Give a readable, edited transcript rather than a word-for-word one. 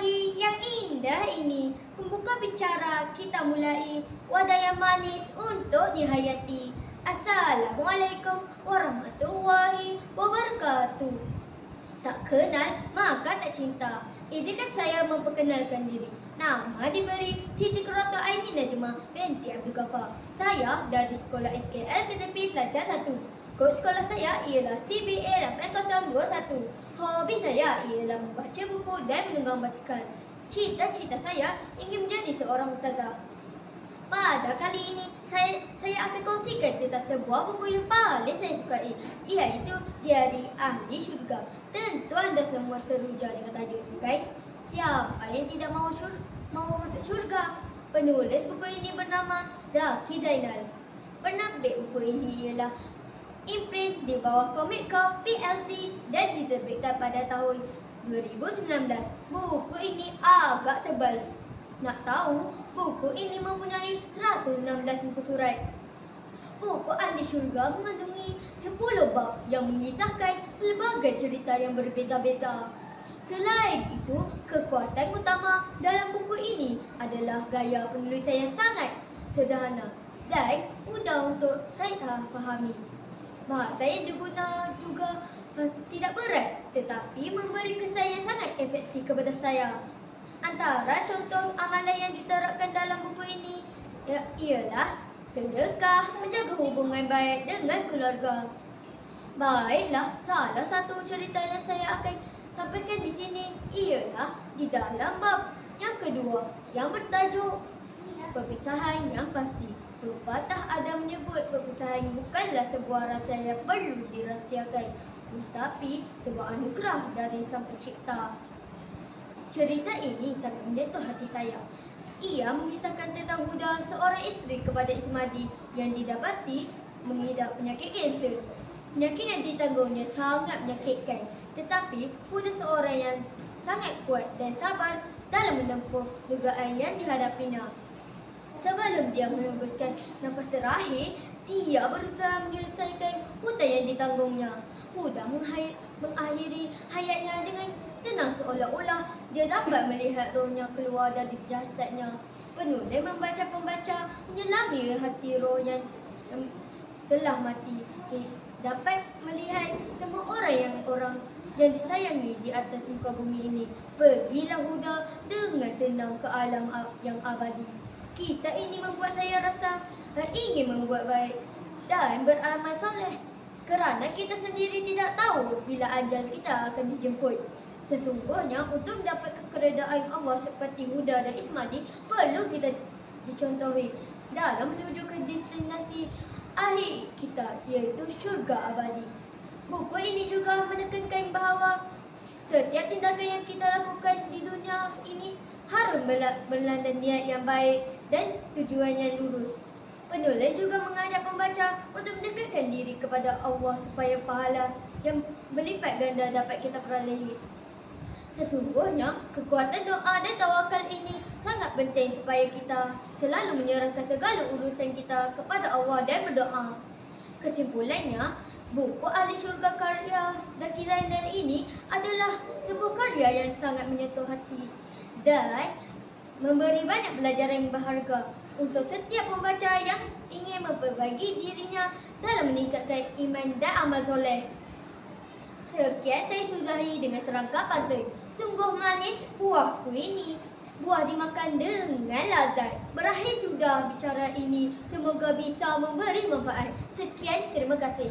pagi yang indah ini, pembuka bicara kita mulai, wadah yang manis untuk dihayati. Assalamualaikum warahmatullahi wabarakatuh. Tak kenal, maka tak cinta. Izinkan saya memperkenalkan diri. Nama diberi Siti Keroto Aini Najmah binti Abdul Ghaffar. Saya dari Sekolah SKL Ketepi Selangor 1. Kod sekolah saya ialah CBA 8021. Hobi saya ialah membaca buku dan menunggang basikal. Cita-cita saya ingin menjadi seorang ustazah. Pada kali ini, saya akan kongsikan tentang sebuah buku yang paling saya sukai, iaitu Diari Ahli Syurga. Tentu anda semua teruja dengan tajuk ini, baik? Siapa yang tidak mahu masuk syurga? Penulis buku ini bernama Zaki Zainal. Penerbit buku ini ialah imprint di bawah Komika PLT dan diterbitkan pada tahun 2019. Buku ini agak tebal. Nak tahu, buku ini mempunyai 116 muka surat. Buku Ahli Syurga mengandungi 10 bab yang mengisahkan pelbagai cerita yang berbeza-beza. Selain itu, kekuatan utama dalam buku ini adalah gaya penulisan yang sangat sederhana dan mudah untuk saya fahami. Bahasa yang diguna juga tidak berat, tetapi memberi kesan yang sangat efektif kepada saya. Antara contoh amalan yang diterapkan dalam buku ini ialah sedekah, menjaga hubungan baik dengan keluarga. Baiklah, salah satu cerita yang saya akan sampaikan di sini ialah di dalam bab yang kedua yang bertajuk Perpisahan yang Pasti. Pepatah ada menyebut perpisahan bukanlah sebuah rahsia yang perlu dirahsiakan, tetapi sebuah anugerah dari Sang Pencipta. Cerita ini sangat menyentuh hati saya. Ia mengisahkan tentang Huda, seorang isteri kepada Ismadi yang didapati mengidap penyakit kanser. Penyakit yang ditanggungnya sangat menyakitkan, tetapi Huda seorang yang sangat kuat dan sabar dalam menempuh dugaan yang dihadapinya. Sebelum dia menghembuskan nafas terakhir, dia berusaha menyelesaikan hutang yang ditanggungnya. Huda mengakhiri hayatnya dengan tenang, seolah-olah dia dapat melihat rohnya keluar dari jasadnya. Penulis membaca menyelami hati roh yang telah mati. Dapat melihat semua orang yang disayangi di atas muka bumi ini. Pergilah Huda dengan tenang ke alam yang abadi. Kisah ini membuat saya rasa ingin membuat baik dan beramal soleh, kerana kita sendiri tidak tahu bila ajal kita akan dijemput. Sesungguhnya untuk mendapat keredaan Allah seperti Huda dan Ismadi, perlu kita dicontohi dalam menuju ke destinasi akhir kita, iaitu syurga abadi. Buku ini juga menekankan bahawa setiap tindakan yang kita lakukan di dunia ini harus berlandaskan niat yang baik dan tujuan yang lurus. Penulis juga mengajak pembaca untuk mendekatkan diri kepada Allah supaya pahala yang berlipat ganda dapat kita perolehi. Sesungguhnya, kekuatan doa dan tawakal ini sangat penting supaya kita selalu menyerahkan segala urusan kita kepada Allah dan berdoa. Kesimpulannya, buku Ahli Syurga karya Zaki Zainal ini adalah sebuah karya yang sangat menyentuh hati dan memberi banyak pelajaran yang berharga untuk setiap pembaca yang ingin memperbaiki dirinya dalam meningkatkan iman dan amal soleh. Sekian saya sudahi dengan serangkap pantun. Sungguh manis buahku ini, buah dimakan dengan lazat. Berakhir sudah bicara ini, semoga bisa memberi manfaat. Sekian, terima kasih.